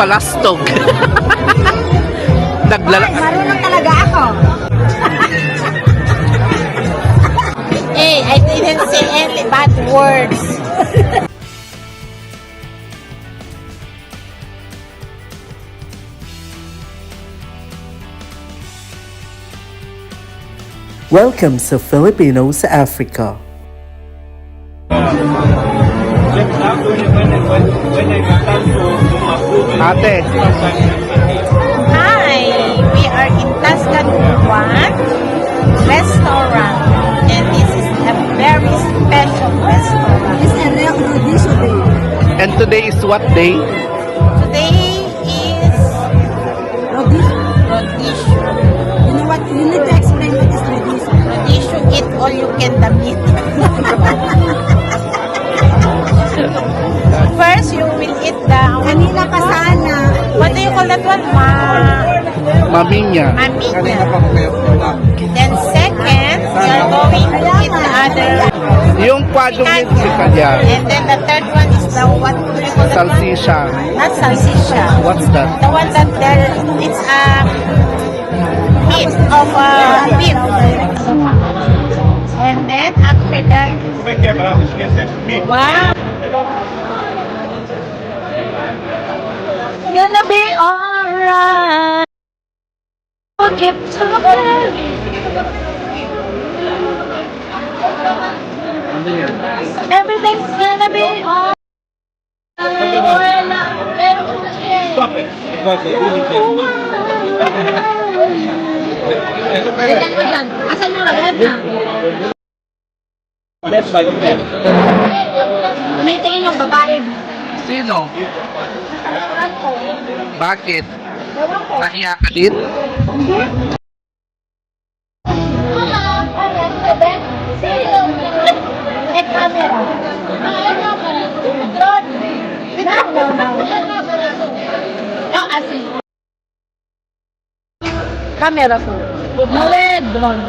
nagpalastog. Naglala... Marunong talaga ako. Hey, I didn't say any bad words. Welcome sa Filipino sa Africa. Ate, Hi, we are in Tascaloocan restaurant, and this is a very special restaurant. It's a real Rhodesian day. and today is what day? Today is Rhodesian. Rodisho. You know what? You need to explain what is Rhodesian. Rodisho, eat all you can the meat. First, you will eat the, Kanina pa sana. what do you call that one? Maminya. Maminya. Then second, you are going to eat the other. Yung kwadong Picanha. si kanya. And then the third one is the, what do you call that one? Salsisha. Not salsisha. What's that? The one that it's meat of beef. And then after that, wow. Gonna be alright. Keep talking. Everything's gonna be alright. Stop it. Asan mo lang? Tumitingin yung babae. Sino? Restaurant ko. Bakit? Ewan ko. Nahiya ka din? Eh, camera. No, asin. Camera ko. Mawid, drone.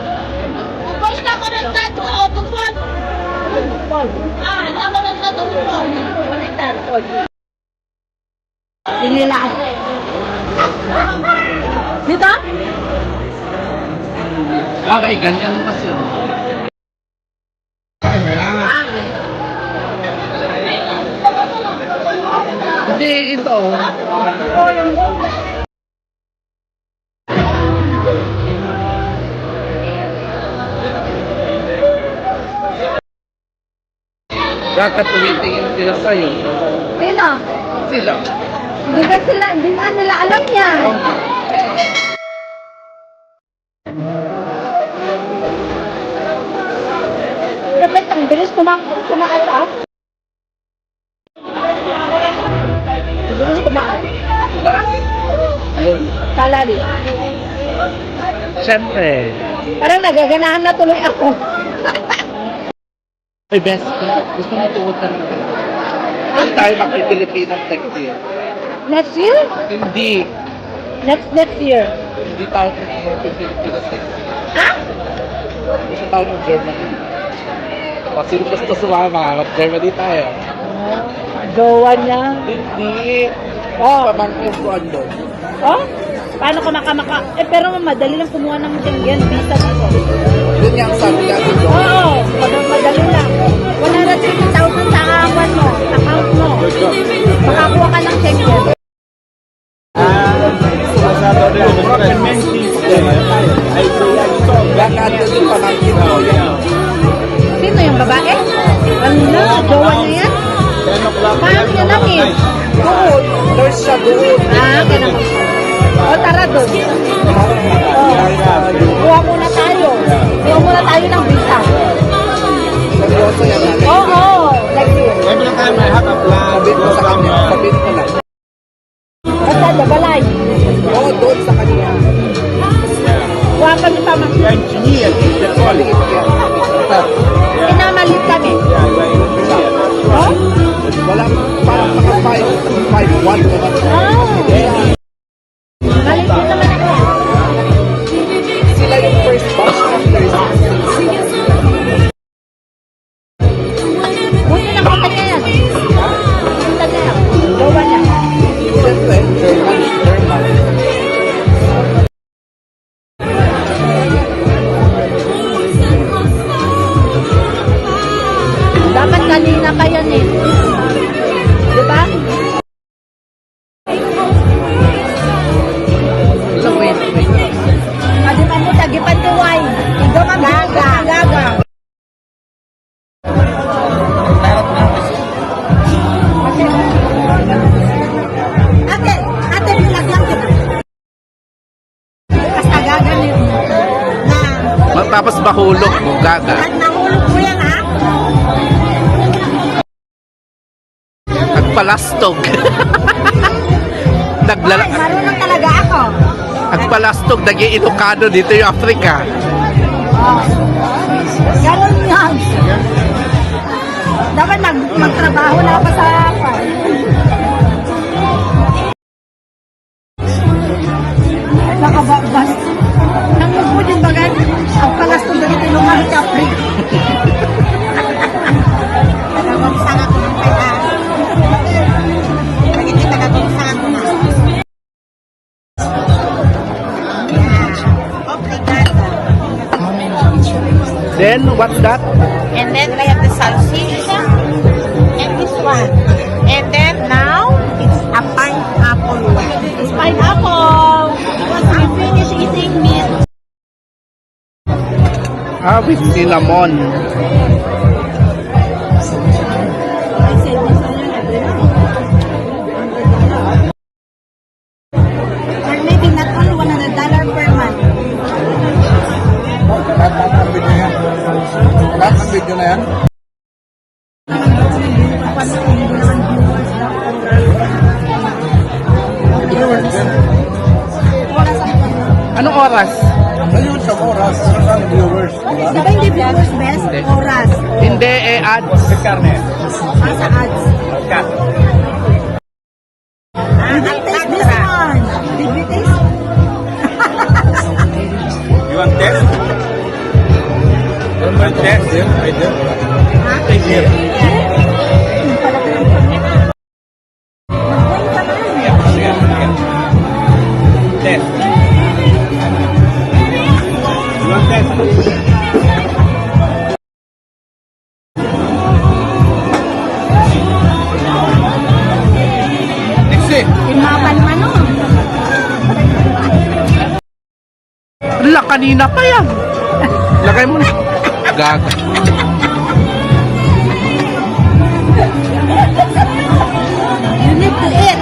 Push na ko ng tato. O, tupon. Hindi ako ng tato. Tupon. Dililaan. Dito? Okay, ganyan kasi. Hindi, ito. Dapat tumitingin sila sa'yo. Sino? Sila. Hindi na nila alam yan. Dapat ang bilis kumakatas. Bilis kumakatas. Salary. Siyempre. Parang nagaganahan na tuloy ako. Ay, best friend. Gusto mo tuutan ka. Hindi tayo makipilipinan next year. Next year? Hindi. Next year. Hindi tayo makipilipinan next year. Ha? Gusto tayo ng Germany. O, sino gusto sumama? Mag-Germany tayo. Jowa niya. Hindi. Oh. Pamangkin ko andun. Oh? Paano ka makamaka... pero madali lang kumuha ng Schengen visa dito. Yun yung sabi natin doon. Oo, madali lang. 150,000 sa account mo. Makakuha ka ng Schengen. Yan natin yung pamangkin ko. Sino yung babae? Ano na? Jowa niya yan? Paano niya namin? Doon. Nurse siya doon. Ganun. O tara doon. Kuha muna tayo. Kuha muna tayo ng visa. Seryoso yan natin. Oo. Every time I have a plan, Sabihin ko sa kanya. Sabihin ko lang. Basta dabalay. Oo, doon sa kanya. Kuha pa ni pamangkin. engineer, Maliit yan. Pinamalit kami. Oh? Wala, parang mga 5'1". Oh. Malit din naman ako. Sila yung first batch of nurses. Buti na kontak niya yan. Kontak niya yan. Jowa niya. Siyempre, Tapos mahulog mo, gaga. Pag nahulog mo yan, ha? Nagpalastog. Ay, marunong talaga ako. Nagpalastog, naging Ilocano dito yung Africa. Ganun yan. Dapat magtrabaho na ako sa farm. Nakababas. Nangugbo din bagan. Ang palas kong ganito yung mga kapri. Tagabagsan ako ng kaya. Pag hindi tagabagsan ako na. Obrigada. Then, what's that? And then I have the salsicha and this one. And then now it's a pineapple one. It's pineapple because I finished eating meat. With cinnamon. Or maybe not all $100 per month. Lahat ng video na yan. Lahat ng video na yan. Anong oras? Ayun sa oras. Sa viewers. Diba? Di ba hindi viewers best? Hindi. Oras. Hindi, ads. Karne. Sa ads. Cut. Did you taste this one? Did you taste? You want test? You want test? I do. I do. Test. You want test? Next. Imapan man o. Wala, kanina pa yan. Lagay mo na. Gaga. You need to eat.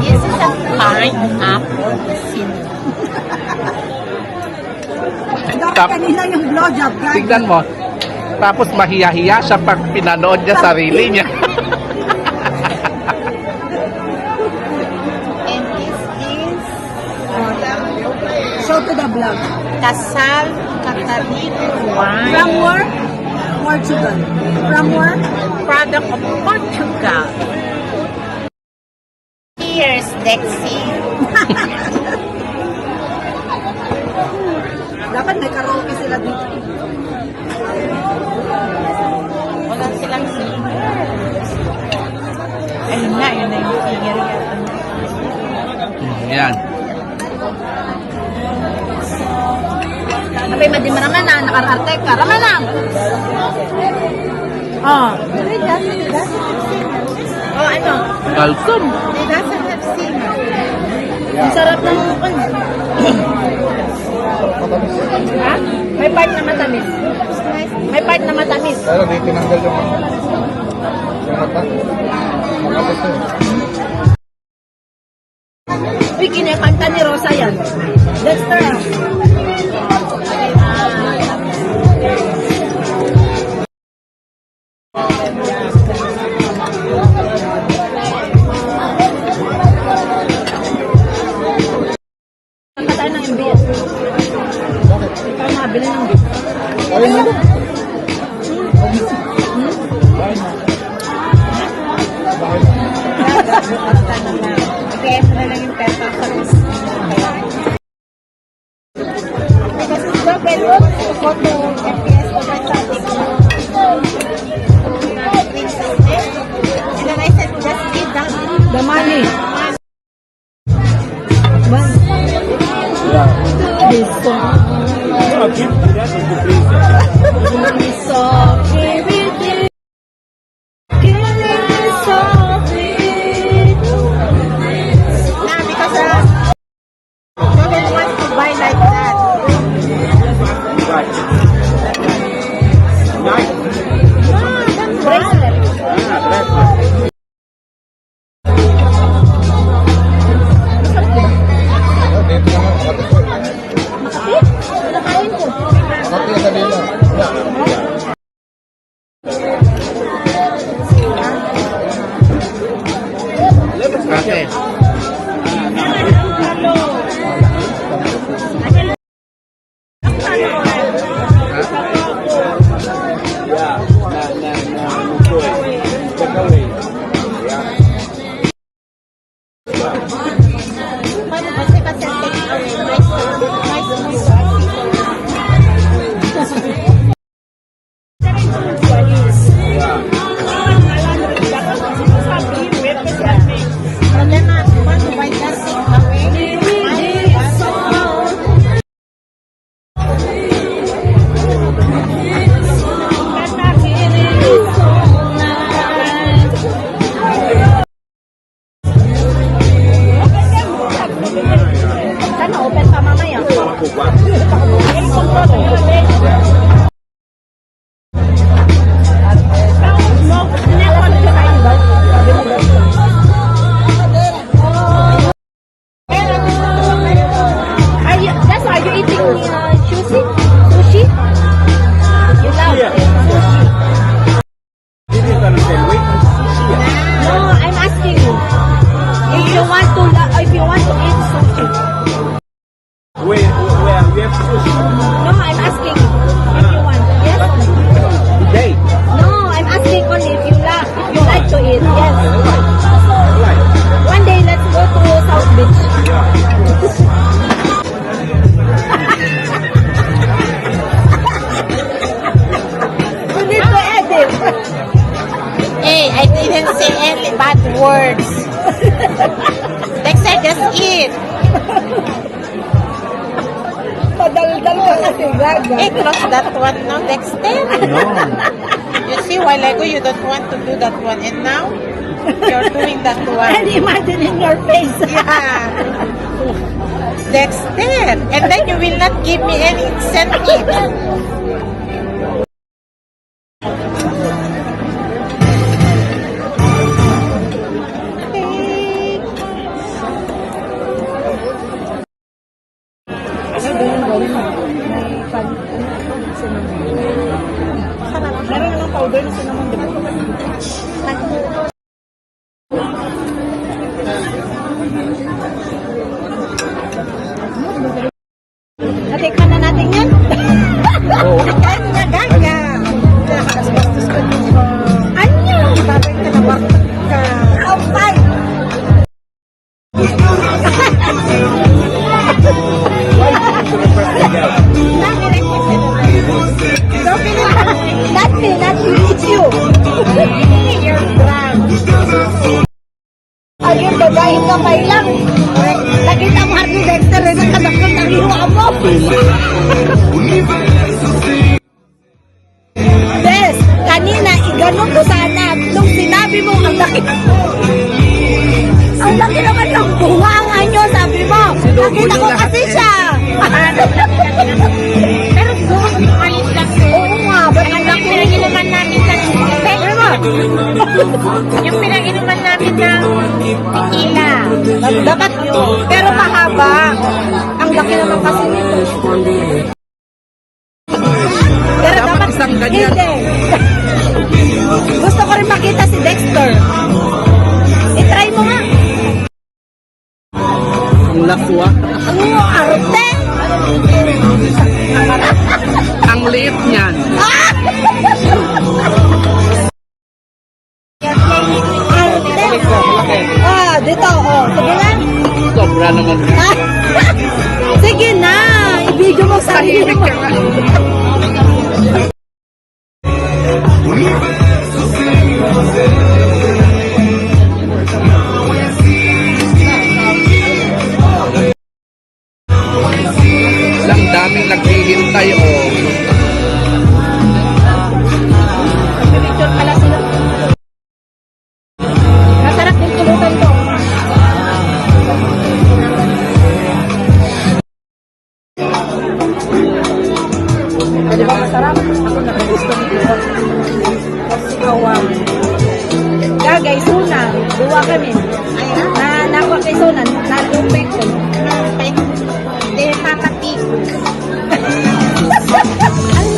This is a pineapple cinnamon. Dapat kanina yung blowjob. guys. Tignan mo. Tapos mahiya-hiya siya pag pinanood niya sarili niya. And this is Show to the vlog. Casal Catalina wine. From where? Portugal. From where? Product of Portugal. Here's Dexy. Dapat may karaoke sila dito. Wala silang singer. Ayun na yung singer yata. Yan. Tapi madimarangan na, nakararte ka. Ramanang! Oh. Oh, ano? Welcome. They doesn't have singer. Ang sarap ng Ha? May part na matamis. May part na matamis. Pero di tinanggal yung mata. Makapit yun. Uy, kinakanta ni Rosa yan. Dexter. Nakatayo ng MBS. Ikaw nabili ng gift. Ayun mo. Okay, ito na lang yung peso sa because it's so very good to go to FPS to buy something. And then I said, just give that. The money. This song. Is so pretty. Nah, because nobody wants to buy like that. Nice. Bracelet. sabihin mo. Okay. Kasi take away. Nice. And then want to buy that take away. Sana open pa mamaya. Are you eating sushi? Sushi? You love sushi? No, I'm asking you. If you want to eat sushi. Where we have sushi? No, I'm asking you. If you want. Yes? Today. No, I'm asking only if you like to eat. Yes. One day let's go to South Beach. You need to edit. Hey, I didn't say any bad words. Dexter, just eat. Padaldal ka kasi gaga. Hey, close that one now, Dexter. You see, while ago you don't want to do that one, and now you're doing that And one. imagine in your face. Yeah. Dexter, and then you will not give me any incentive. Meron namang powder na cinnamon, di ba? Natikman na natin yan. Ganya, ganya. Nakakasbastos ka dito. Anyo! Babay ka na bakit ka. Outside! Not me, it's you. You're drunk. Ayun, babae ka pa lang. Nakita mo Harvey Dexter rin ang kadakot ang hiwa mo. Des, kanina, iganon ko sana. Nung sinabi mo, ang laki naman ng bunganga nyo, sabi mo. Nakita ko kasi siya. Pero siguro ayos lang to. Oo nga, ba't ang Yung laki? pinag-inuman namin ng yung pinag-inuman namin ng tequila. Dapat yun. Pero mahaba. Ang laki naman kasi nito. Pero dapat isang ganyan. Hindi. Gusto ko rin makita si Dexter. I-try mo nga. Ang laswa. Ang arte. Ang liit niyan. Arte. Dito. Sige na. Sobra naman yan. Sige na. I-video mo sa sarili mo. Lang daming naghihintay Picture pala sila. Masarap din tulutan to. Di ba masarap? Ako nakagusto nito. Kasi kawang. Gagay, suna. Duwa kami. Nakuha kay suna. Nalupay ko. Hindi, papatik. Ang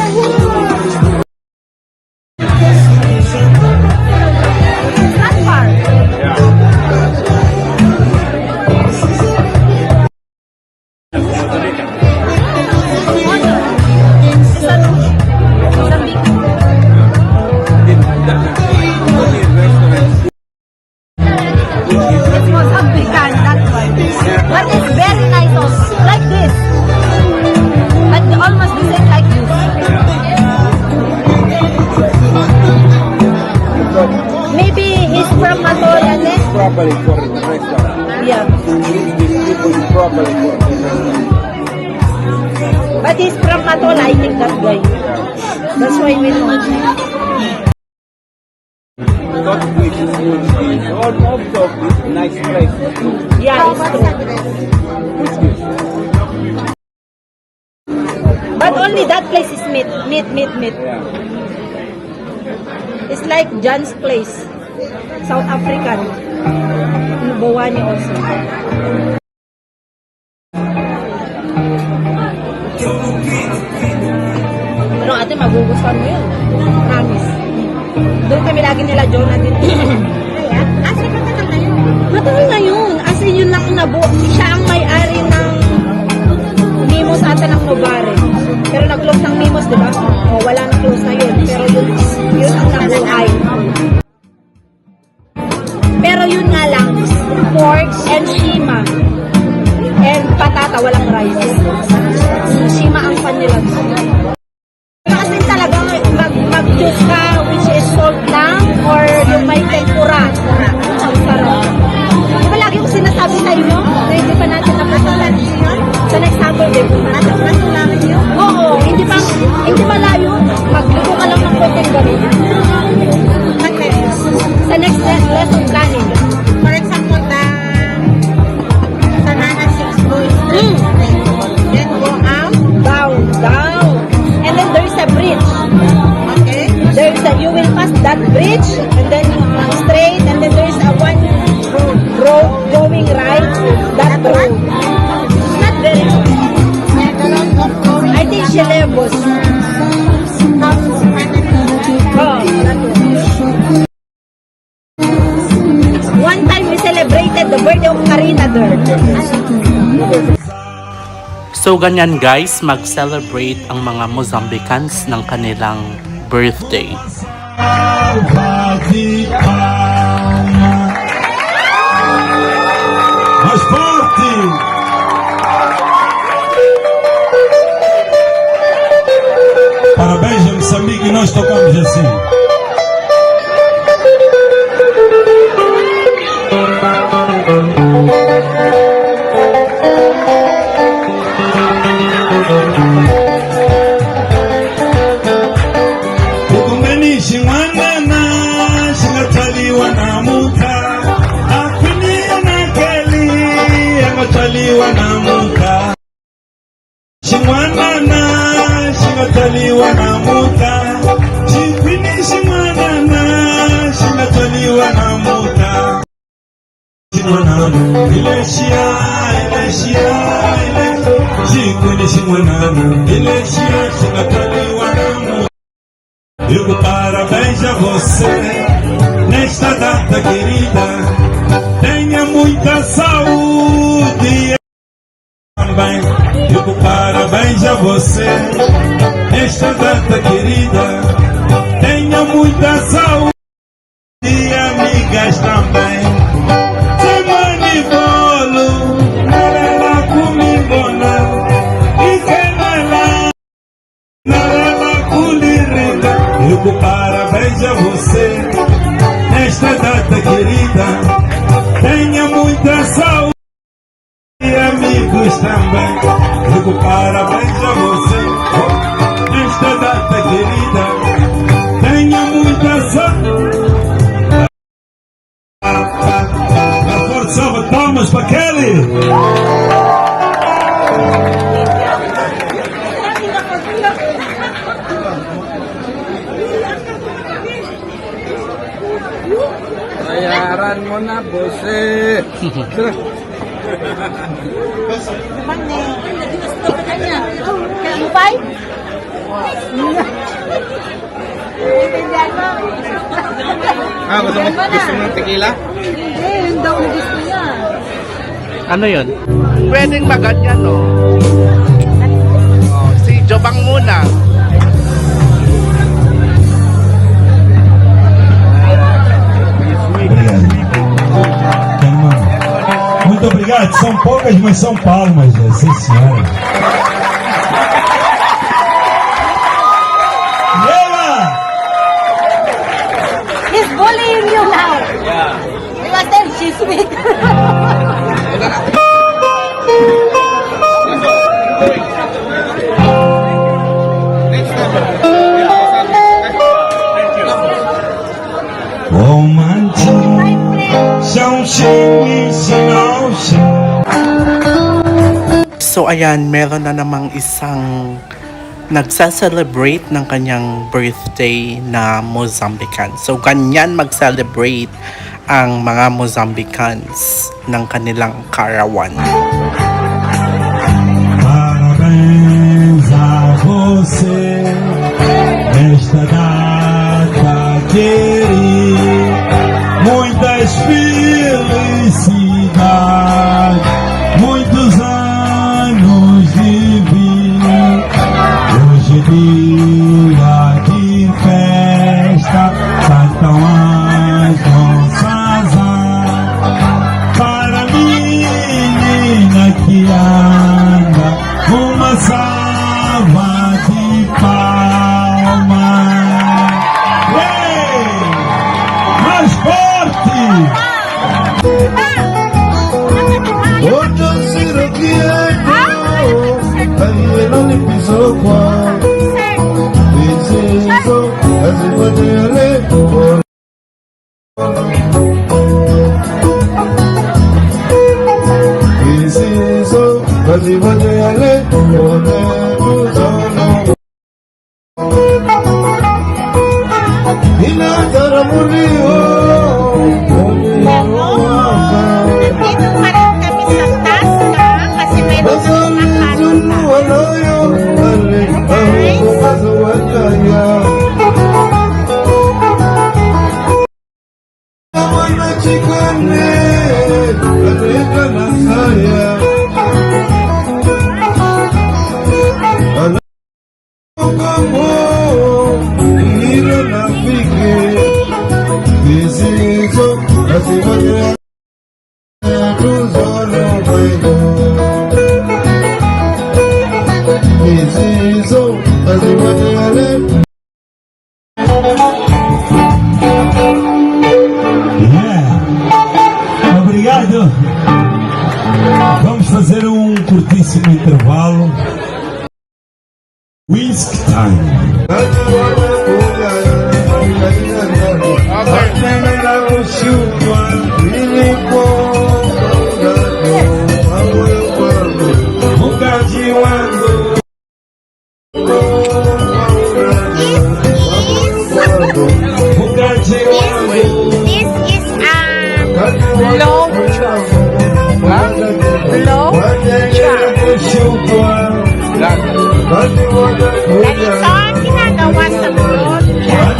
properly for the restaurant. Yeah. These people is properly for the restaurant. But he's from Matola, I think that guy. That's why we know. Lot of places good. All most of this nice place. Yeah, it's true. But only that place is meat. Yeah. It's like John's place. South African. In Bowani also. Pero ate, magugustuhan mo yun. Promise. Doon kami lagi nila Jonah din. Asa matagal na yun? Matagal na yun. As in, yun lang ang siya ang may-ari ng Mimos ata ng Novare. Pero nag-close ng Mimos, di ba? O, wala na close na yun. Pero yun ang nabuhay. Pero yun nga lang, pork and shima. And patata, walang rice. Shima ang pan nila. Kasi talagang mag-choose ka which is salt lang or yung may tempura. Ang sarap. Diba lagi ko sinasabi sa inyo na hindi pa natin napasalan yun? Sa next Saturday po na. Naman yun? Oo, hindi pa layo. Magluto ka lang ng konting gabi. Sa next lesson planning. For example, sa Nana 6 goes. Then go out. Down. And then there's a bridge. Okay. You will pass that bridge and then straight and then there's a one road going right. That road. Not very long. I think Shelebos. Oh, that one. One time we celebrated the birthday of Karina there. So ganyan guys, mag-celebrate ang mga Mozambicans ng kanilang birthday. Mais forte! Parabéns a Moçambique e nós tocamos assim. Ukumbeni shingwanana shingataliwa na muka akwini na keli angataliwa na muka shingwanana shingataliwa na muka chikwini shingwanana shingataliwa na muka shingwanana ileshia chikwini shingwanana ileshia shingataliwa na muka. Digo parabéns a você nesta data querida. Tenha muita saúde também. Digo parabéns a você nesta data querida. Tenha muita saúde e amigas também. Semana e bolo, narela comigo não. E canela, narela culirida. Digo parabéns a você nesta data querida. Tenha muita saúde e amigos também. Digo parabéns a você nesta data querida. Tenha muita saúde. A forte salva de palmas para Kelly. Bayaran mo na, bose. Lupay? Gusto mo ng tequila? Yun daw ang gusto niya. Ano yun? Pwedeng maganyan, no? Oh, si Jobang muna. Muito obrigado. São poucas, mas são palmas, sim senhora. Ela! He's bullying you now. Yeah. Because then she's weak. 我们只相信你是老师。 So ayan, meron na namang isang nagsa-celebrate ng kanyang birthday na Mozambican. So ganyan mag-celebrate ang mga Mozambicans ng kanilang karawan. Parabéns a você nesta data querida, muitas felicidades, muitos anos de vida. Hoje é dia de festa, cantam as nossas almas. Para a menina que anda, uma salva de palmas. Ei! Mais forte! Hoje eu sei o que é aí não me pisou qual preciso assim pode ler preciso assim pode ler e nada morreu. Nandito pa rin kami sa Tasca kasi may gusto makanta. Yeah. Obrigado. Vamos fazer um curtíssimo intervalo. Whisk time. This is low chop. Low chop. Ganito ang ginagawa sa low chop.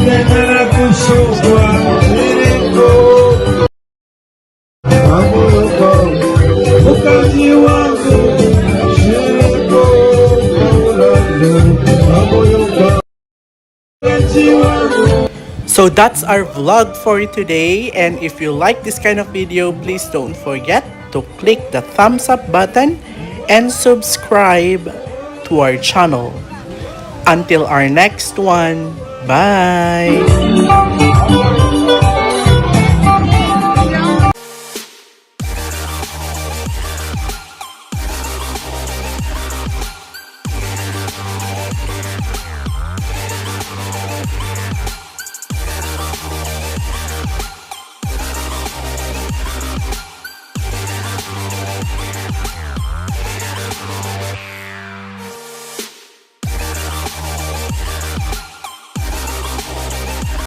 So that's our vlog for today, and if you like this kind of video, please don't forget to click the thumbs up button and subscribe to our channel. Until our next one, bye!